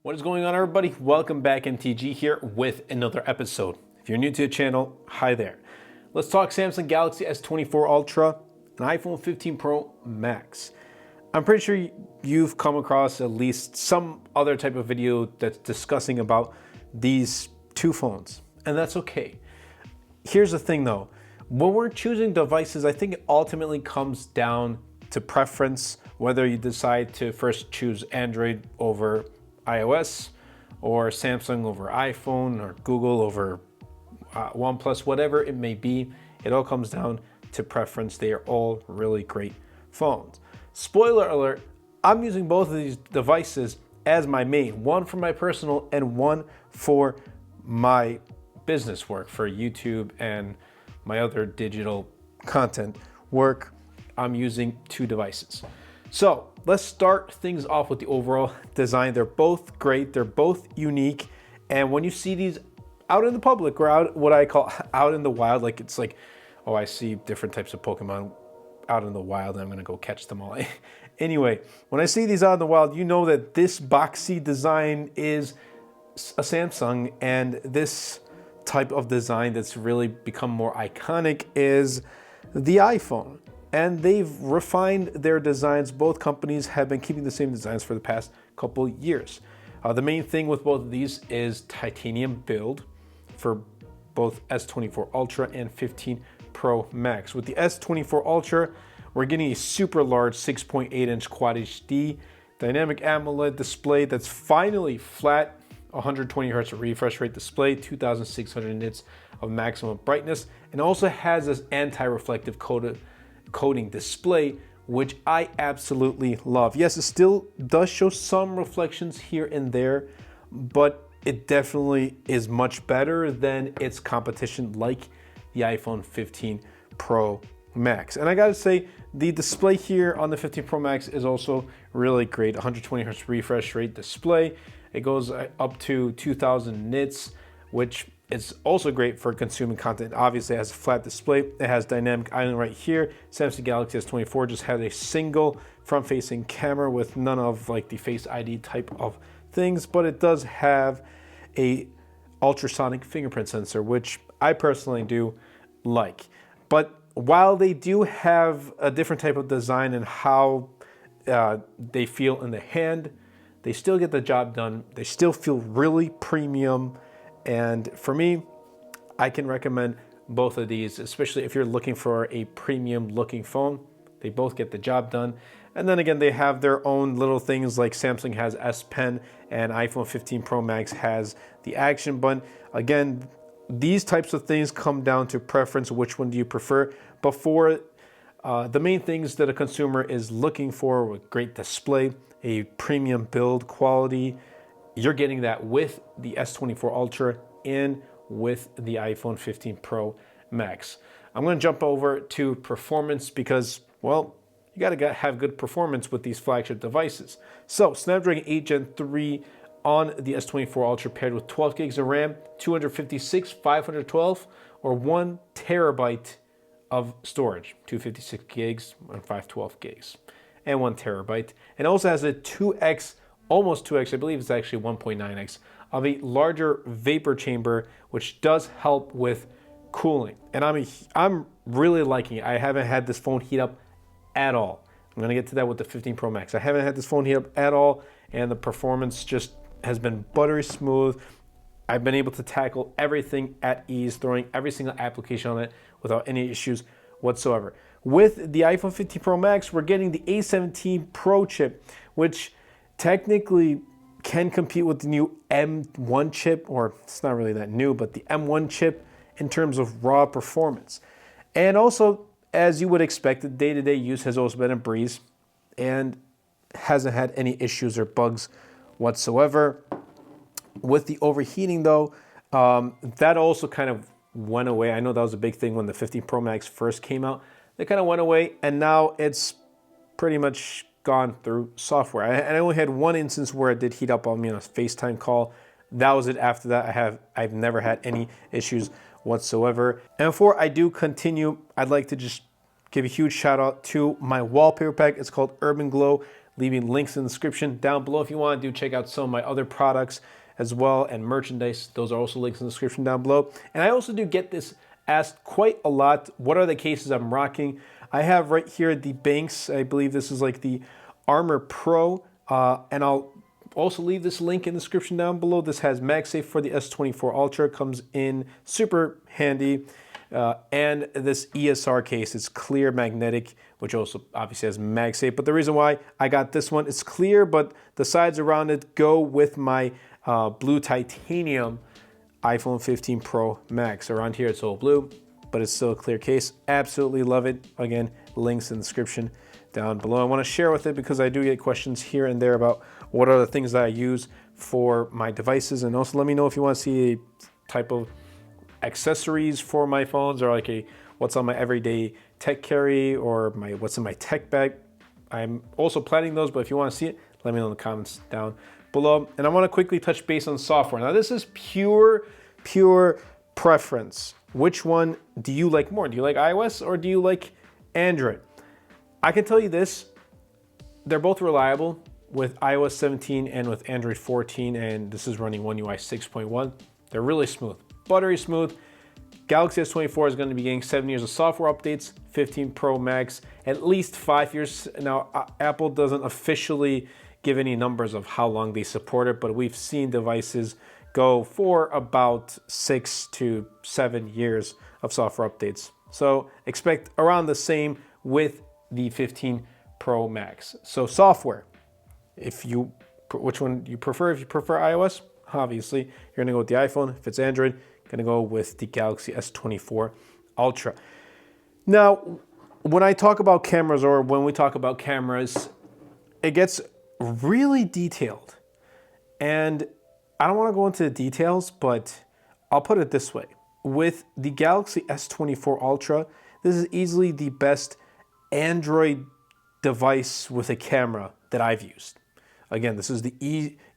What is going on, everybody? Welcome back. MTG here with another episode. If you're new to the channel, hi there. Let's talk Samsung Galaxy S24 Ultra and iPhone 15 Pro Max. I'm pretty sure you've come across at least some other type of video that's discussing about these two phones, and that's okay. Here's the thing though, when we're choosing devices, I think it ultimately comes down to preference, whether you decide to first choose Android over iOS, or Samsung over iPhone, or Google over OnePlus, whatever it may be. It all comes down to preference. They are all really great phones. Spoiler alert, I'm using both of these devices as my main, one for my personal and one for my business work, for YouTube and my other digital content work. I'm using two devices. So let's start things off with the overall design. They're both great, they're both unique, and when you see these out in the public or out, what I call out in the wild, like it's like, oh, I see different types of Pokemon out in the wild and I'm gonna go catch them all. Anyway, when I see these out in the wild, you know that this boxy design is a Samsung, and this type of design that's really become more iconic is the iPhone. And they've refined their designs. Both companies have been keeping the same designs for the past couple years. The main thing with both of these is titanium build for both S24 Ultra and 15 Pro Max. With the S24 Ultra, we're getting a super large 6.8-inch Quad HD dynamic AMOLED display that's finally flat, 120 Hz refresh rate display, 2600 nits of maximum brightness, and also has this anti-reflective coating display, which I absolutely love. Yes, it still does show some reflections here and there, but it definitely is much better than its competition like the iPhone 15 Pro Max. And I gotta say, the display here on the 15 Pro Max is also really great. 120 Hz refresh rate display. It goes up to 2000 nits, which it's also great for consuming content. Obviously, it has a flat display. It has dynamic island right here. Samsung Galaxy S24 just has a single front-facing camera with none of like the Face ID type of things, but it does have a ultrasonic fingerprint sensor, which I personally do like. But while they do have a different type of design and how they feel in the hand, they still get the job done. They still feel really premium. And for me, I can recommend both of these, especially if you're looking for a premium looking phone. They both get the job done. And then again, they have their own little things, like Samsung has S Pen and iPhone 15 Pro Max has the action button. Again, these types of things come down to preference. Which one do you prefer? Before the main things that a consumer is looking for, with great display, a premium build quality, you're getting that with the S24 Ultra and with the iPhone 15 Pro Max. I'm going to jump over to performance because, well, you got to have good performance with these flagship devices. So Snapdragon 8 Gen 3 on the S24 Ultra paired with 12 gigs of RAM, 256, 512, or 1 terabyte of storage, 256 gigs and 512 gigs, and 1 terabyte. And also has a 2x, almost 2x, I believe it's actually 1.9x, of a larger vapor chamber, which does help with cooling. And I'm really liking it. I haven't had this phone heat up at all. I'm gonna get to that with the 15 Pro Max. I haven't had this phone heat up at all, and the performance just has been buttery smooth. I've been able to tackle everything at ease, throwing every single application on it without any issues whatsoever. With the iPhone 15 Pro Max, we're getting the A17 Pro chip, which technically can compete with the new M1 chip, or it's not really that new, but the M1 chip in terms of raw performance. And also, as you would expect, the day-to-day use has also been a breeze and hasn't had any issues or bugs whatsoever. With the overheating though, that also kind of went away. I know that was a big thing when the 15 Pro Max first came out. They kind of went away, and now it's pretty much gone through software. I only had one instance where it did heat up on me on a FaceTime call. That was it. After that, I've never had any issues whatsoever. And before I do continue, I'd like to just give a huge shout out to my wallpaper pack. It's called Urban Glow leaving links in the description down below. If you want to check out some of my other products as well and merchandise, those are also links in the description down below. And I also do get this asked quite a lot. What are the cases I'm rocking? I have right here the Banks. I believe this is like the Armor Pro, and I'll also leave this link in the description down below. This has MagSafe for the S24 Ultra, comes in super handy. And this ESR case is clear magnetic, which also obviously has MagSafe. But the reason why I got this one, it's clear, but the sides around it go with my blue titanium iPhone 15 Pro Max. Around here it's all blue, but it's still a clear case. Absolutely love it. Again, links in the description down below. I want to share with it because I do get questions here and there about what are the things that I use for my devices. And also let me know if you want to see a type of accessories for my phones, or like a what's on my everyday tech carry, or my what's in my tech bag. I'm also planning those, but if you want to see it, let me know in the comments down below. And I want to quickly touch base on software. Now this is pure preference. Which one do you like more? Do you like iOS or do you like Android? I can tell you this, they're both reliable with iOS 17 and with Android 14, and this is running One UI 6.1. They're really smooth, buttery smooth. Galaxy S24 is going to be getting 7 years of software updates, 15 Pro Max, at least 5 years. Now, Apple doesn't officially give any numbers of how long they support it, but we've seen devices go for about 6 to 7 years of software updates. So expect around the same with the 15 Pro Max. So software, which one you prefer? If you prefer iOS, obviously you're gonna go with the iPhone. If it's Android, you're gonna go with the Galaxy S24 Ultra. Now, when I talk about cameras, or when we talk about cameras, it gets really detailed. And I don't wanna go into the details, but I'll put it this way. With the Galaxy S24 Ultra, this is easily the best Android device with a camera that I've used. Again, this is the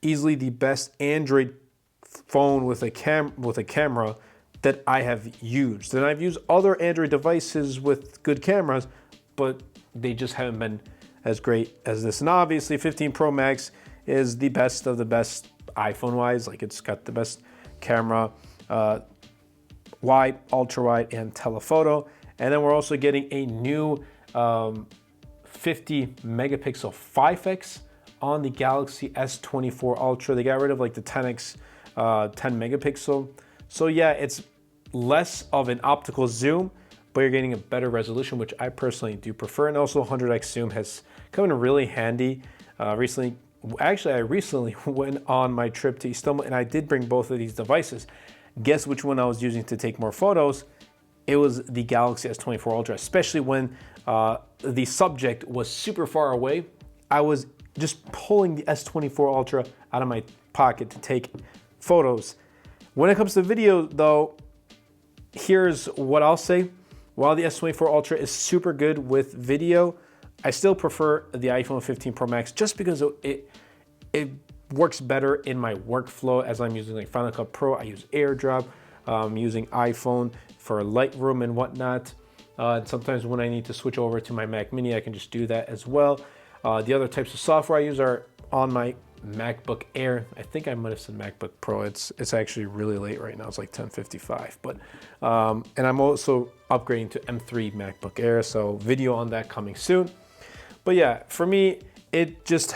easily the best Android phone with a camera that I have used. And I've used other Android devices with good cameras, but they just haven't been as great as this. And obviously 15 Pro Max is the best of the best iPhone wise. Like, it's got the best camera, wide, ultra wide, and telephoto. And then we're also getting a new 50 megapixel 5X on the Galaxy S24 Ultra. They got rid of like the 10X 10 megapixel. So yeah, it's less of an optical zoom, but you're getting a better resolution, which I personally do prefer. And also 100X zoom has come in really handy recently. Actually, I recently went on my trip to Istanbul and I did bring both of these devices. Guess which one I was using to take more photos? It was the Galaxy S24 Ultra, especially when the subject was super far away. I was just pulling the S24 Ultra out of my pocket to take photos. When it comes to video though, here's what I'll say. While the S24 Ultra is super good with video, I still prefer the iPhone 15 Pro Max just because it works better in my workflow. As I'm using like Final Cut Pro, I use AirDrop, I'm using iPhone for Lightroom and whatnot. And sometimes when I need to switch over to my Mac Mini, I can just do that as well. The other types of software I use are on my MacBook Air. I think I might have said MacBook Pro. It's actually really late right now. It's like 10:55. But and I'm also upgrading to M3 MacBook Air, so video on that coming soon. But yeah, for me, it just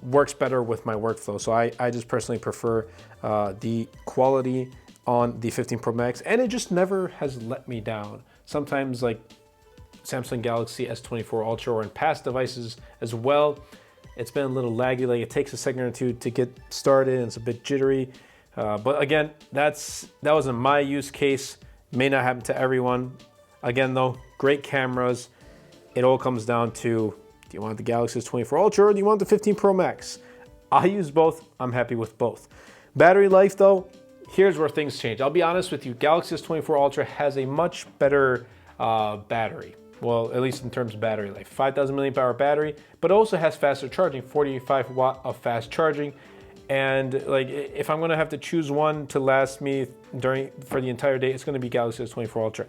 works better with my workflow. So I just personally prefer the quality on the 15 Pro Max, and it just never has let me down. Sometimes like Samsung Galaxy S24 Ultra or in past devices as well, it's been a little laggy. Like, it takes a second or two to get started and it's a bit jittery. But again, that wasn't my use case. May not happen to everyone. Again though, great cameras. It all comes down to, do you want the Galaxy S24 Ultra or do you want the 15 Pro Max? I use both, I'm happy with both. Battery life though, here's where things change. I'll be honest with you, Galaxy S24 Ultra has a much better battery. Well, at least in terms of battery life. 5,000 milliamp hour battery, but also has faster charging, 45 watt of fast charging. And like, if I'm gonna have to choose one to last me for the entire day, it's gonna be Galaxy S24 Ultra.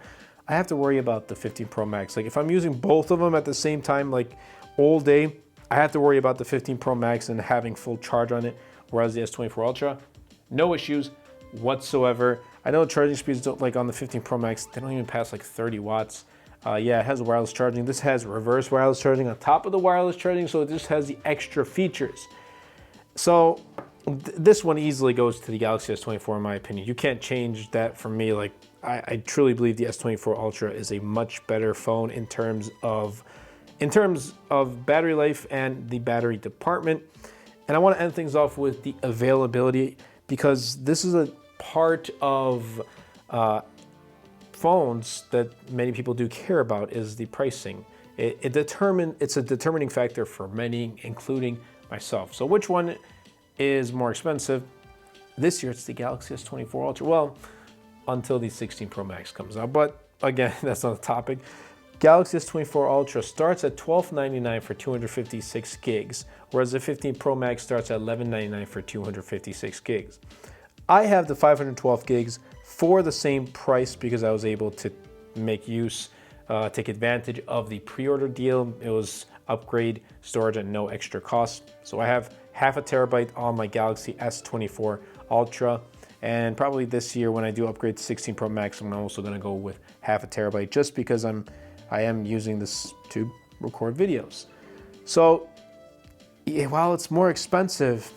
I have to worry about the 15 Pro Max. Like, if I'm using both of them at the same time, like all day, I have to worry about the 15 Pro Max and having full charge on it, whereas the S24 Ultra, no issues whatsoever. I know charging speeds don't, like on the 15 Pro Max, they don't even pass like 30 watts. Yeah, it has wireless charging. This has reverse wireless charging on top of the wireless charging, so it just has the extra features. So this one easily goes to the Galaxy S24 in my opinion. You can't change that for me. Like I truly believe the S24 Ultra is a much better phone in terms of battery life and the battery department. And I want to end things off with the availability, because this is a part of phones that many people do care about, is the pricing. It's a determining factor for many, including myself. So which one is more expensive? This year it's the Galaxy S24 Ultra. Well, until the 16 Pro Max comes out, but again, that's not the topic. Galaxy S24 Ultra starts at $1299 for 256 gigs, whereas the 15 Pro Max starts at $1199 for 256 gigs. I have the 512 gigs for the same price because I was able to make use, take advantage of the pre-order deal. It was upgrade storage at no extra cost. So I have half a terabyte on my Galaxy S24 Ultra. And probably this year when I do upgrade to 16 Pro Max, I'm also gonna go with half a terabyte just because I am using this to record videos. So yeah, while it's more expensive,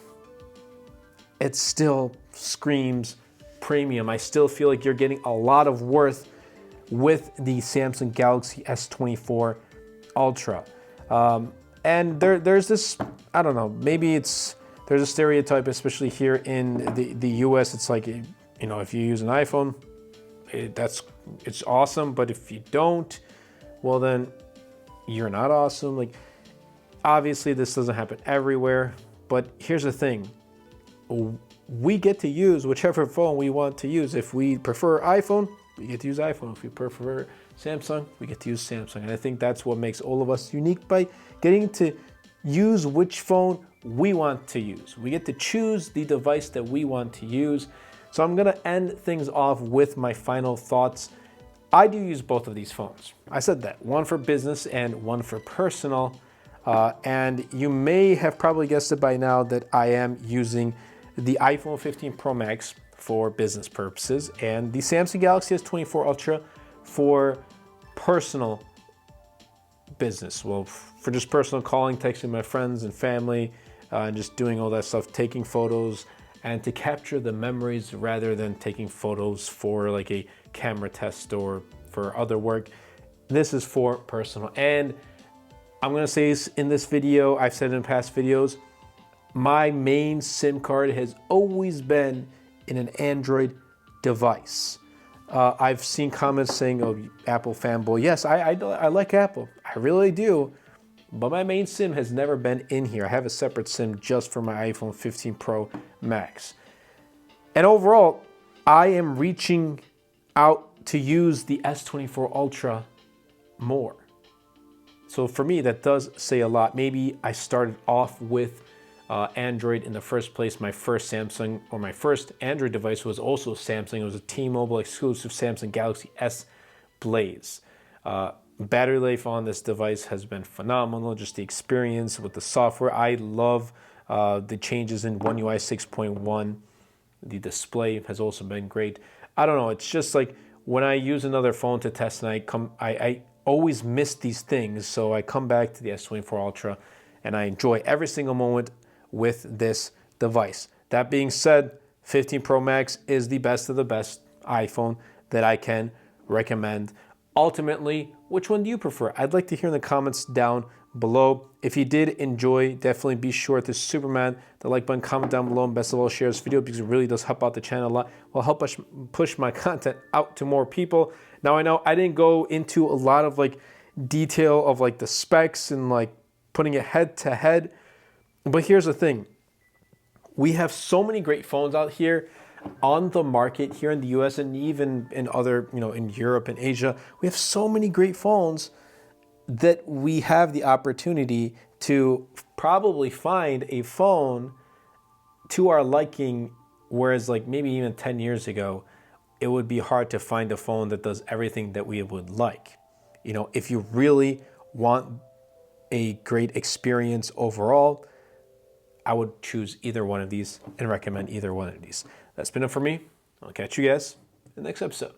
it still screams premium. I still feel like you're getting a lot of worth with the Samsung Galaxy S24 Ultra. And there's this, I don't know, maybe there's a stereotype, especially here in the US. It's like, you know, if you use an iPhone, it's awesome, but if you don't, well then you're not awesome. Like, obviously this doesn't happen everywhere, but here's the thing. We get to use whichever phone we want to use. If we prefer iPhone, we get to use iPhone. If we prefer Samsung, we get to use Samsung. And I think that's what makes all of us unique, by getting to use which phone we want to use. We get to choose the device that we want to use. So I'm gonna end things off with my final thoughts. I do use both of these phones. I said that, one for business and one for personal. And you may have probably guessed it by now that I am using the iPhone 15 Pro Max for business purposes and the Samsung Galaxy S24 Ultra for personal business. Well, for just personal calling, texting my friends and family, and just doing all that stuff, taking photos, and to capture the memories rather than taking photos for like a camera test or for other work. This is for personal. And I'm gonna say this in this video, I've said it in past videos, my main SIM card has always been in an Android device. I've seen comments saying, oh, Apple fanboy. Yes, I like Apple, I really do. But my main SIM has never been in here. I have a separate SIM just for my iPhone 15 Pro Max. And overall, I am reaching out to use the S24 Ultra more. So for me, that does say a lot. Maybe I started off with Android in the first place. My first Samsung, or my first Android device, was also Samsung. It was a T-Mobile exclusive Samsung Galaxy S Blaze. Battery life on this device has been phenomenal. Just the experience with the software. I love the changes in One UI 6.1. The display has also been great. I don't know, it's just like when I use another phone to test and I always miss these things, so I come back to the S24 Ultra and I enjoy every single moment with this device. That being said, 15 Pro Max is the best of the best iPhone that I can recommend. Ultimately, which one do you prefer? I'd like to hear in the comments down below. If you did enjoy, definitely be sure to Superman the like button, comment down below, and best of all, share this video because it really does help out the channel a lot. Will help us push my content out to more people. Now I know I didn't go into a lot of like detail of like the specs and like putting it head to head, but here's the thing. We have so many great phones out here on the market here in the US and even in other, in Europe and Asia. We have so many great phones that we have the opportunity to probably find a phone to our liking, whereas like maybe even 10 years ago, it would be hard to find a phone that does everything that we would like. If you really want a great experience overall, I would choose either one of these and recommend either one of these. That's been it for me. I'll catch you guys in the next episode.